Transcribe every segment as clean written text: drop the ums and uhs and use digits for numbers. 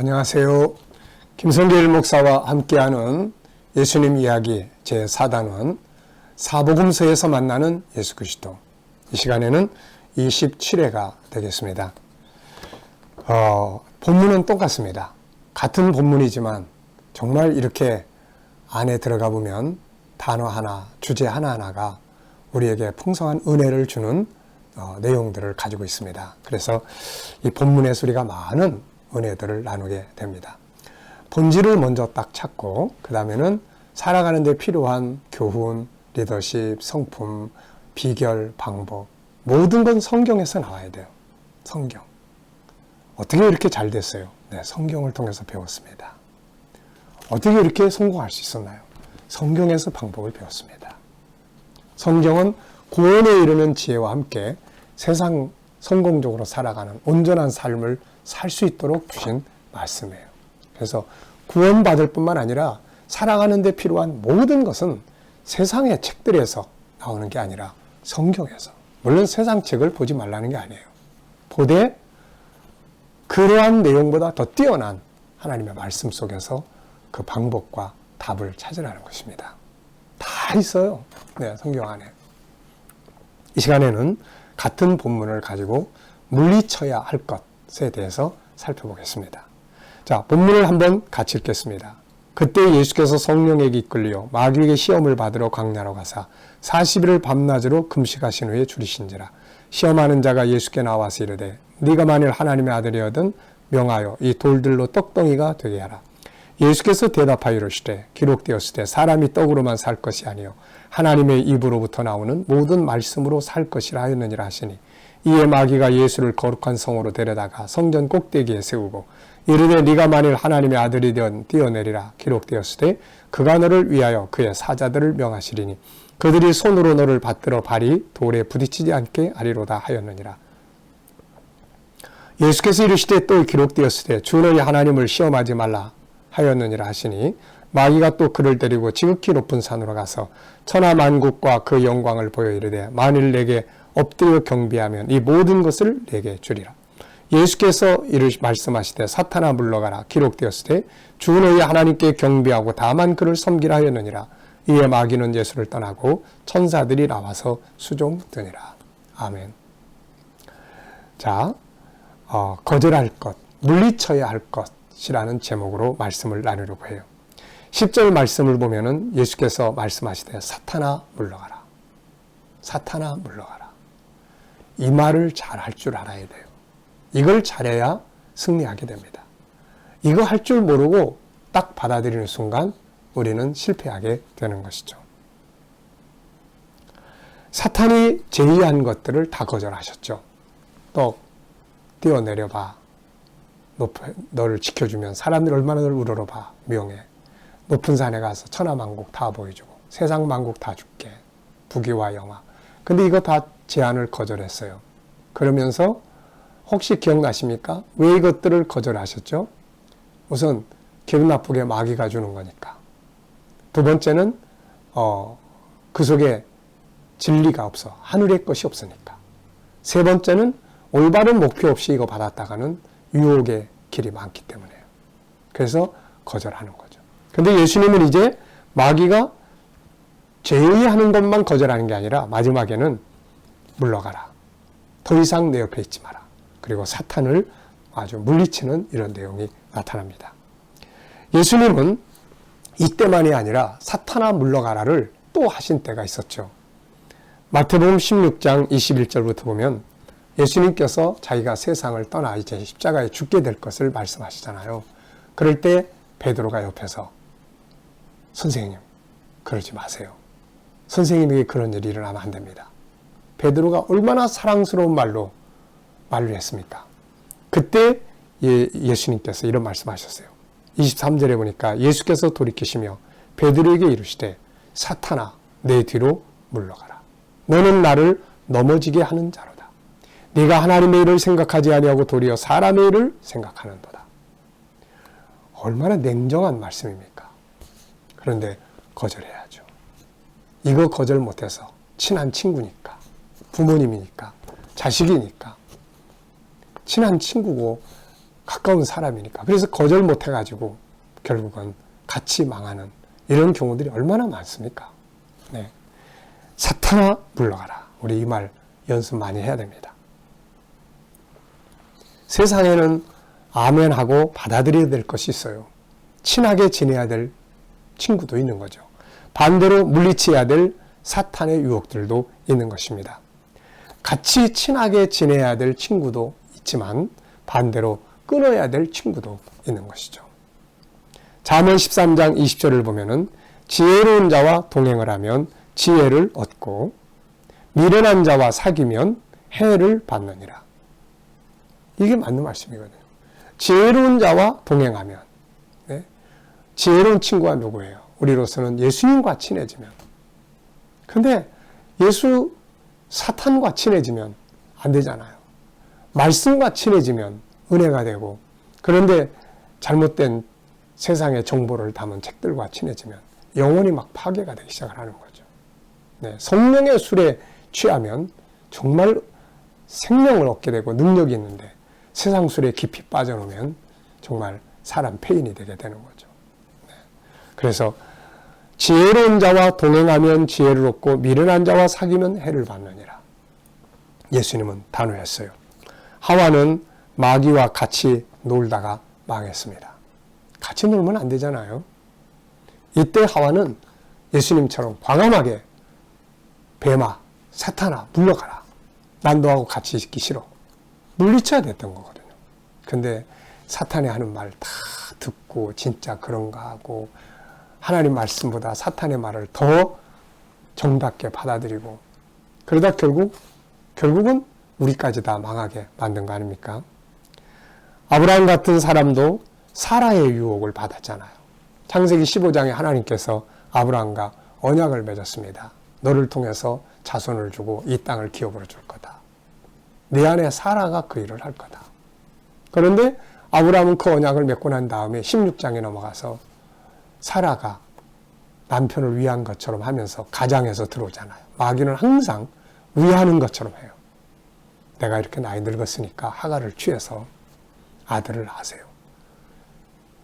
안녕하세요. 김성길 목사와 함께하는 예수님 이야기 제4단원 사복음서에서 만나는 예수 그리스도. 이 시간에는 27회가 되겠습니다. 본문은 똑같습니다. 같은 본문이지만 정말 이렇게 안에 들어가 보면 단어 하나, 주제 하나하나가 우리에게 풍성한 은혜를 주는 내용들을 가지고 있습니다. 그래서 이 본문에서 우리가 많은 은혜들을 나누게 됩니다. 본질을 먼저 딱 찾고 그 다음에는 살아가는 데 필요한 교훈, 리더십, 성품, 비결, 방법 모든 건 성경에서 나와야 돼요. 성경. 어떻게 이렇게 잘 됐어요? 네, 성경을 통해서 배웠습니다. 어떻게 이렇게 성공할 수 있었나요? 성경에서 방법을 배웠습니다. 성경은 구원에 이르는 지혜와 함께 세상 성공적으로 살아가는 온전한 삶을 살 수 있도록 주신 말씀이에요. 그래서 구원받을 뿐만 아니라 살아가는 데 필요한 모든 것은 세상의 책들에서 나오는 게 아니라 성경에서. 물론 세상 책을 보지 말라는 게 아니에요. 보되 그러한 내용보다 더 뛰어난 하나님의 말씀 속에서 그 방법과 답을 찾으라는 것입니다. 다 있어요. 네, 성경 안에. 이 시간에는 같은 본문을 가지고 물리쳐야 할 것에 대해서 살펴보겠습니다. 자, 본문을 한번 같이 읽겠습니다. 그때 예수께서 성령에게 이끌려 마귀에게 시험을 받으러 광야로 가사 40일을 밤낮으로 금식하신 후에 줄이신지라. 시험하는 자가 예수께 나와서 이르되 네가 만일 하나님의 아들이거든 명하여 이 돌들로 떡덩이가 되게 하라. 예수께서 대답하여 이르시되 기록되었으되 사람이 떡으로만 살 것이 아니요 하나님의 입으로부터 나오는 모든 말씀으로 살 것이라 하였느니라 하시니 이에 마귀가 예수를 거룩한 성으로 데려다가 성전 꼭대기에 세우고 이르되 네가 만일 하나님의 아들이든 뛰어내리라. 기록되었으되 그가 너를 위하여 그의 사자들을 명하시리니 그들이 손으로 너를 받들어 발이 돌에 부딪히지 않게 하리로다 하였느니라. 예수께서 이르시되 또 기록되었으되 주 너희 하나님을 시험하지 말라 하였느니라 하시니 마귀가 또 그를 데리고 지극히 높은 산으로 가서 천하 만국과 그 영광을 보여 이르되 만일 내게 엎드려 경배하면 이 모든 것을 내게 주리라. 예수께서 말씀하시되 사탄아 물러가라. 기록되었으되 주 너희 하나님께 경배하고 다만 그를 섬기라 하였느니라. 이에 마귀는 예수를 떠나고 천사들이 나와서 수종드니라. 아멘. 자, 거절할 것, 물리쳐야 할 것이라는 제목으로 말씀을 나누려고 해요. 10절 말씀을 보면은 예수께서 말씀하시되 사탄아 물러가라. 사탄아 물러가라. 이 말을 잘 할 줄 알아야 돼요. 이걸 잘해야 승리하게 됩니다. 이거 할 줄 모르고 딱 받아들이는 순간 우리는 실패하게 되는 것이죠. 사탄이 제의한 것들을 다 거절하셨죠. 떡 뛰어내려봐. 너를 지켜주면 사람들이 얼마나 널 우러러봐. 명예. 높은 산에 가서 천하만국 다 보여주고 세상 만국 다 줄게. 부귀와 영화. 근데 이거 다 제안을 거절했어요. 그러면서 혹시 기억나십니까? 왜 이것들을 거절하셨죠? 우선 기분 나쁘게 마귀가 주는 거니까. 두 번째는 그 속에 진리가 없어. 하늘의 것이 없으니까. 세 번째는 올바른 목표 없이 이거 받았다가는 유혹의 길이 많기 때문에요. 그래서 거절하는 거죠. 근데 예수님은 이제 마귀가 제의하는 것만 거절하는 게 아니라 마지막에는 물러가라. 더 이상 내 옆에 있지 마라. 그리고 사탄을 아주 물리치는 이런 내용이 나타납니다. 예수님은 이때만이 아니라 사탄아 물러가라를 또 하신 때가 있었죠. 마태복음 16장 21절부터 보면 예수님께서 자기가 세상을 떠나 이제 십자가에 죽게 될 것을 말씀하시잖아요. 그럴 때 베드로가 옆에서 선생님, 그러지 마세요. 선생님에게 그런 일이 일어나면 안 됩니다. 베드로가 얼마나 사랑스러운 말로 했습니까? 그때 예수님께서 이런 말씀하셨어요. 23절에 보니까 예수께서 돌이키시며 베드로에게 이르시되 사탄아 내 뒤로 물러가라. 너는 나를 넘어지게 하는 자로다. 네가 하나님의 일을 생각하지 아니하고 도리어 사람의 일을 생각하는도다. 얼마나 냉정한 말씀입니까? 그런데 거절해야죠. 이거 거절 못해서 친한 친구니까, 부모님이니까, 자식이니까, 친한 친구고 가까운 사람이니까. 그래서 거절 못해가지고 결국은 같이 망하는 이런 경우들이 얼마나 많습니까? 네. 사탄아 물러가라. 우리 이 말 연습 많이 해야 됩니다. 세상에는 아멘하고 받아들여야 될 것이 있어요. 친하게 지내야 될 친구도 있는 거죠. 반대로 물리쳐야 될 사탄의 유혹들도 있는 것입니다. 같이 친하게 지내야 될 친구도 있지만 반대로 끊어야 될 친구도 있는 것이죠. 잠언 13장 20절을 보면은 지혜로운 자와 동행을 하면 지혜를 얻고 미련한 자와 사귀면 해를 받느니라. 이게 맞는 말씀이거든요. 지혜로운 자와 동행하면, 네? 지혜로운 친구가 누구예요? 우리로서는 예수님과 친해지면. 근데 사탄과 친해지면 안 되잖아요. 말씀과 친해지면 은혜가 되고, 그런데 잘못된 세상의 정보를 담은 책들과 친해지면 영혼이 막 파괴가 되기 시작을 하는 거죠. 네, 성령의 술에 취하면 정말 생명을 얻게 되고 능력이 있는데 세상 술에 깊이 빠져놓으면 정말 사람 폐인이 되게 되는 거죠. 네, 그래서 지혜로운 자와 동행하면 지혜를 얻고 미련한 자와 사귀면 해를 받느니라. 예수님은 단호했어요. 하와는 마귀와 같이 놀다가 망했습니다. 같이 놀면 안 되잖아요. 이때 하와는 예수님처럼 과감하게 뱀아, 사탄아, 물러가라. 난 너하고 같이 있기 싫어. 물리쳐야 됐던 거거든요. 근데 사탄이 하는 말 다 듣고 진짜 그런가 하고 하나님 말씀보다 사탄의 말을 더 정답게 받아들이고 그러다 결국은 우리까지 다 망하게 만든 거 아닙니까? 아브라함 같은 사람도 사라의 유혹을 받았잖아요. 창세기 15장에 하나님께서 아브라함과 언약을 맺었습니다. 너를 통해서 자손을 주고 이 땅을 기업으로 줄 거다. 네 안에 사라가 그 일을 할 거다. 그런데 아브라함은 그 언약을 맺고 난 다음에 16장에 넘어가서 사라가 남편을 위한 것처럼 하면서 가장에서 들어오잖아요. 마귀는 항상 위하는 것처럼 해요. 내가 이렇게 나이 늙었으니까 하가를 취해서 아들을 낳으세요.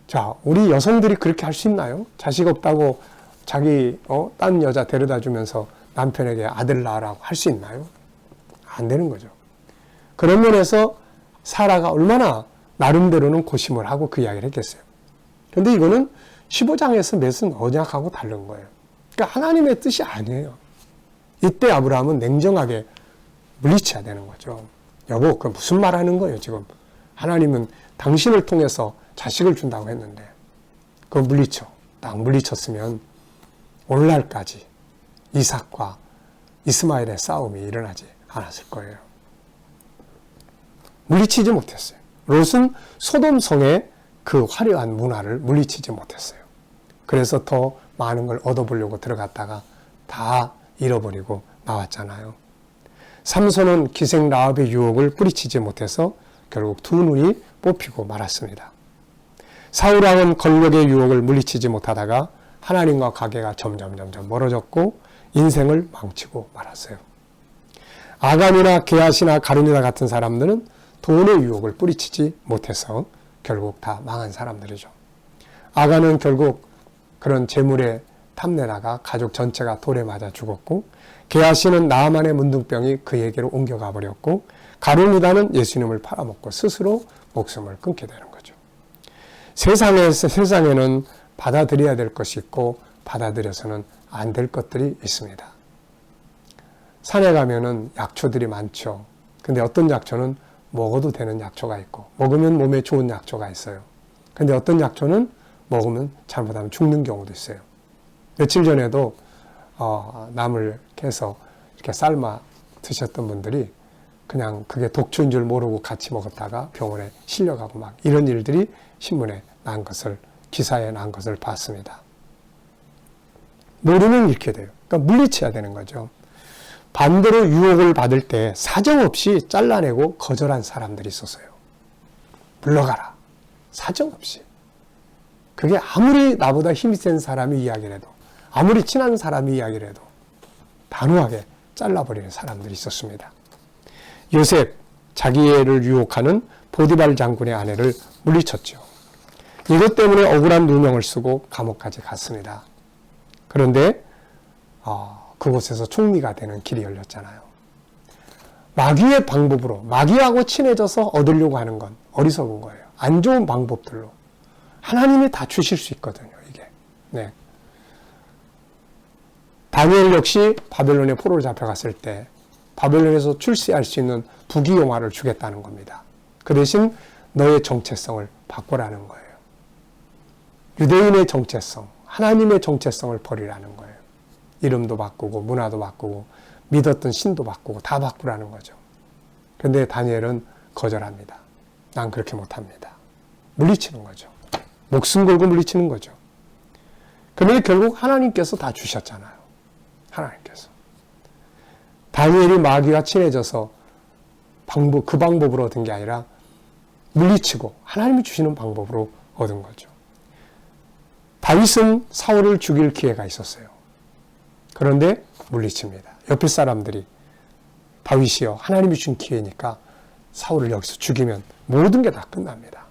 자, 우리 여성들이 그렇게 할 수 있나요? 자식 없다고 자기 딴 여자 데려다 주면서 남편에게 아들 낳으라고 할 수 있나요? 안 되는 거죠. 그런 면에서 사라가 얼마나 나름대로는 고심을 하고 그 이야기를 했겠어요. 그런데 이거는 15장에서 맺은 언약하고 다른 거예요. 그러니까 하나님의 뜻이 아니에요. 이때 아브라함은 냉정하게 물리쳐야 되는 거죠. 여보, 그 무슨 말 하는 거예요, 지금? 하나님은 당신을 통해서 자식을 준다고 했는데, 그거 물리쳐. 딱 물리쳤으면 오늘날까지 이삭과 이스마엘의 싸움이 일어나지 않았을 거예요. 물리치지 못했어요. 롯은 소돔성의 그 화려한 문화를 물리치지 못했어요. 그래서 더 많은 걸 얻어보려고 들어갔다가 다 잃어버리고 나왔잖아요. 삼손은 기생 라합의 유혹을 뿌리치지 못해서 결국 두 눈이 뽑히고 말았습니다. 사울왕은 권력의 유혹을 물리치지 못하다가 하나님과 관계가 점점 멀어졌고 인생을 망치고 말았어요. 아간이나 게하시나 가룟유다 같은 사람들은 돈의 유혹을 뿌리치지 못해서 결국 다 망한 사람들이죠. 아간은 결국 그런 재물에 탐내다가 가족 전체가 돌에 맞아 죽었고, 게하시는 나아만의 문둥병이 그에게로 옮겨가 버렸고, 가룟유다는 예수님을 팔아먹고 스스로 목숨을 끊게 되는 거죠. 세상에는 받아들여야 될 것이 있고 받아들여서는 안 될 것들이 있습니다. 산에 가면은 약초들이 많죠. 근데 어떤 약초는 먹어도 되는 약초가 있고 먹으면 몸에 좋은 약초가 있어요. 근데 어떤 약초는 먹으면 잘못하면 죽는 경우도 있어요. 며칠 전에도 나물 캐서 이렇게 삶아 드셨던 분들이 그냥 그게 독초인 줄 모르고 같이 먹었다가 병원에 실려가고 막 이런 일들이 신문에 난 것을, 기사에 난 것을 봤습니다. 모르면 이렇게 돼요. 그러니까 물리쳐야 되는 거죠. 반대로 유혹을 받을 때 사정없이 잘라내고 거절한 사람들이 있었어요. 물러가라. 사정없이. 그게 아무리 나보다 힘이 센 사람이 이야기를 해도, 아무리 친한 사람이 이야기를 해도 단호하게 잘라버리는 사람들이 있었습니다. 요셉, 자기를 유혹하는 포디발 장군의 아내를 물리쳤죠. 이것 때문에 억울한 누명을 쓰고 감옥까지 갔습니다. 그런데 그곳에서 총리가 되는 길이 열렸잖아요. 마귀의 방법으로, 마귀하고 친해져서 얻으려고 하는 건 어리석은 거예요. 안 좋은 방법들로. 하나님이 다 주실 수 있거든요, 이게. 네. 다니엘 역시 바벨론의 포로로 잡혀갔을 때 바벨론에서 출세할 수 있는 부귀영화를 주겠다는 겁니다. 그 대신 너의 정체성을 바꾸라는 거예요. 유대인의 정체성, 하나님의 정체성을 버리라는 거예요. 이름도 바꾸고 문화도 바꾸고 믿었던 신도 바꾸고 다 바꾸라는 거죠. 그런데 다니엘은 거절합니다. 난 그렇게 못합니다. 물리치는 거죠. 목숨 걸고 물리치는 거죠. 그런데 결국 하나님께서 다 주셨잖아요. 하나님께서. 다니엘이 마귀와 친해져서 그 방법으로 얻은 게 아니라 물리치고 하나님이 주시는 방법으로 얻은 거죠. 다윗은 사울을 죽일 기회가 있었어요. 그런데 물리칩니다. 옆에 사람들이 다윗이요, 하나님이 준 기회니까 사울을 여기서 죽이면 모든 게 다 끝납니다.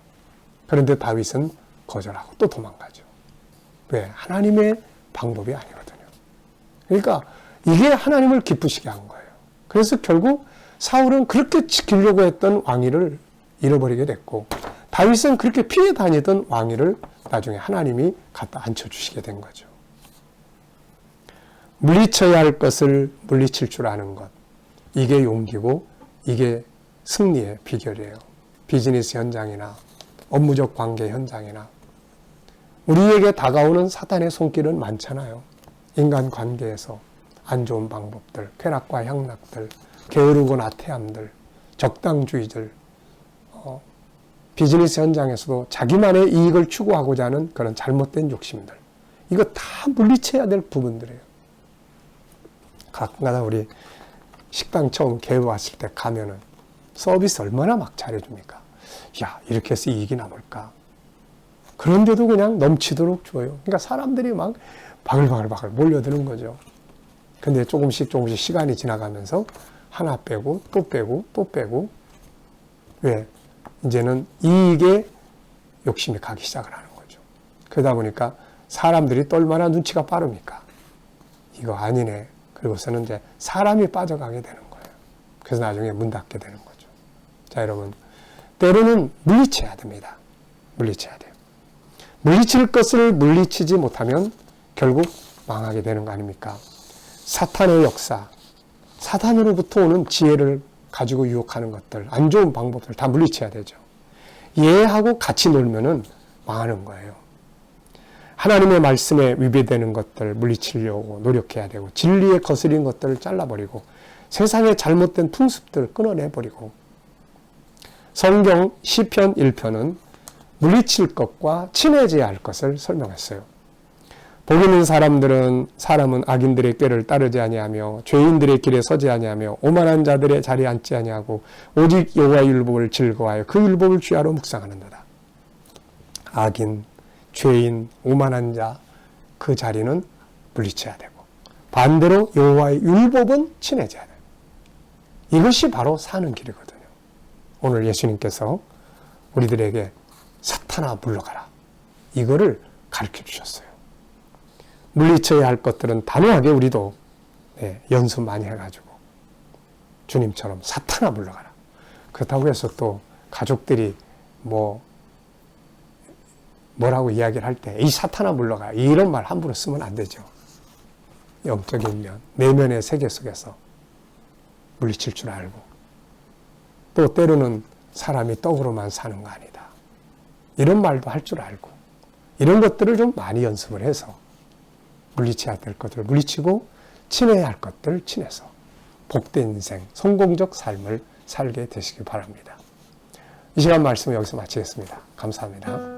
그런데 다윗은 거절하고 또 도망가죠. 왜? 하나님의 방법이 아니거든요. 그러니까 이게 하나님을 기쁘시게 한 거예요. 그래서 결국 사울은 그렇게 지키려고 했던 왕위를 잃어버리게 됐고, 다윗은 그렇게 피해 다니던 왕위를 나중에 하나님이 갖다 앉혀주시게 된 거죠. 물리쳐야 할 것을 물리칠 줄 아는 것, 이게 용기고 이게 승리의 비결이에요. 비즈니스 현장이나 업무적 관계 현장이나 우리에게 다가오는 사탄의 손길은 많잖아요. 인간 관계에서 안 좋은 방법들, 쾌락과 향락들, 게으르고 나태함들, 적당주의들, 비즈니스 현장에서도 자기만의 이익을 추구하고자 하는 그런 잘못된 욕심들, 이거 다 물리쳐야 될 부분들이에요. 가끔가다 우리 식당 처음 개업했을 때 가면은 서비스 얼마나 막 잘해줍니까? 야, 이렇게 해서 이익이 남을까? 그런데도 그냥 넘치도록 줘요. 그러니까 사람들이 막 바글바글 몰려드는 거죠. 근데 조금씩 시간이 지나가면서 하나 빼고 또 빼고 또 빼고, 왜? 이제는 이익에 욕심이 가기 시작을 하는 거죠. 그러다 보니까 사람들이 또 얼마나 눈치가 빠릅니까? 이거 아니네. 그리고서는 이제 사람이 빠져가게 되는 거예요. 그래서 나중에 문 닫게 되는 거죠. 자, 여러분, 때로는 물리쳐야 됩니다. 물리쳐야 돼요. 물리칠 것을 물리치지 못하면 결국 망하게 되는 거 아닙니까? 사탄의 역사, 사탄으로부터 오는 지혜를 가지고 유혹하는 것들, 안 좋은 방법들 다 물리쳐야 되죠. 얘하고 같이 놀면은 망하는 거예요. 하나님의 말씀에 위배되는 것들 물리치려고 노력해야 되고, 진리에 거스린 것들을 잘라버리고, 세상의 잘못된 풍습들을 끊어내버리고, 성경 시편 1편은 물리칠 것과 친해져야 할 것을 설명했어요. 복 있는 사람은 악인들의 꾀를 따르지 아니하며 죄인들의 길에 서지 아니하며 오만한 자들의 자리에 앉지 아니하고 오직 여호와의 율법을 즐거워하여 그 율법을 주야로 묵상하는도다. 악인, 죄인, 오만한 자, 그 자리는 물리쳐야 되고, 반대로 여호와의 율법은 친해져야 돼요. 이것이 바로 사는 길이거든요. 오늘 예수님께서 우리들에게 사탄아 물러가라, 이거를 가르쳐 주셨어요. 물리쳐야 할 것들은 단호하게 우리도 연습 많이 해가지고 주님처럼 사탄아 물러가라. 그렇다고 해서 또 가족들이 뭐라고 이야기를 할 때 이 사탄아 물러가, 이런 말 함부로 쓰면 안 되죠. 영적인 면, 내면의 세계 속에서 물리칠 줄 알고, 또 때로는 사람이 떡으로만 사는 거 아니다, 이런 말도 할 줄 알고, 이런 것들을 좀 많이 연습을 해서 물리쳐야 될 것들을 물리치고 친해야 할 것들을 친해서 복된 인생, 성공적 삶을 살게 되시기 바랍니다. 이 시간 말씀을 여기서 마치겠습니다. 감사합니다.